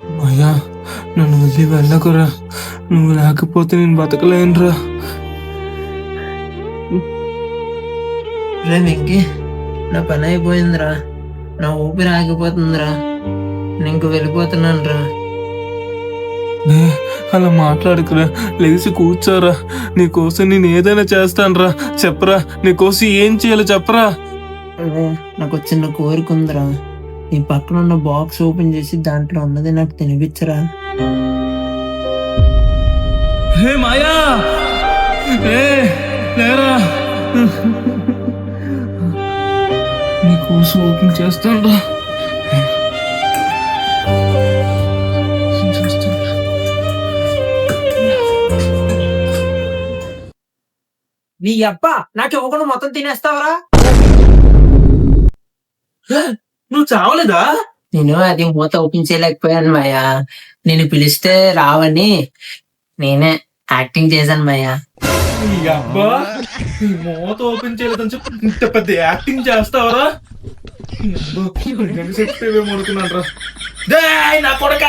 అయ్యా, నన్ను వదిలి వెళ్ళకురా. నువ్వు లేకపోతే నేను బతకలేనురా. రే వెంకీ, నా పని అయిపోయిందిరా, నా ఊపిరి ఆగిపోతుందిరా, నేను ఇంక వెళ్ళిపోతున్నాను రా. అలా మాట్లాడుకురా, లేచి కూర్చోరా. నీకోసం నేను ఏదైనా చేస్తానురా. చెప్పరా, నీకోసం ఏం చేయాలో చెప్పరా. నాకు చిన్న కోరిక ఉందిరా, నీ పక్కన ఉన్న బాక్స్ ఓపెన్ చేసి దాంట్లో ఉన్నది నాకు తినిపించరా. హే మాయా, లేరా, నీకోసం ఓపెన్ చేస్తాను. నీ అబ్బా నాకు ఇవ్వకుండా మొత్తం తినేస్తావరా? నువ్వు చావలేదా? నేను అది మూత ఓపెన్ చేయలేకపోయాను మాయా, నేను పిలిస్తే రావని నేనే యాక్టింగ్ చేశాను మాయా. అబ్బా, మూత ఓపెన్ చేయలేదని చెప్పి ఇంత పెద్ద యాక్టింగ్ చేస్తావరా? చెప్తేవేమో అనుకున్నాను రా. నా కొడక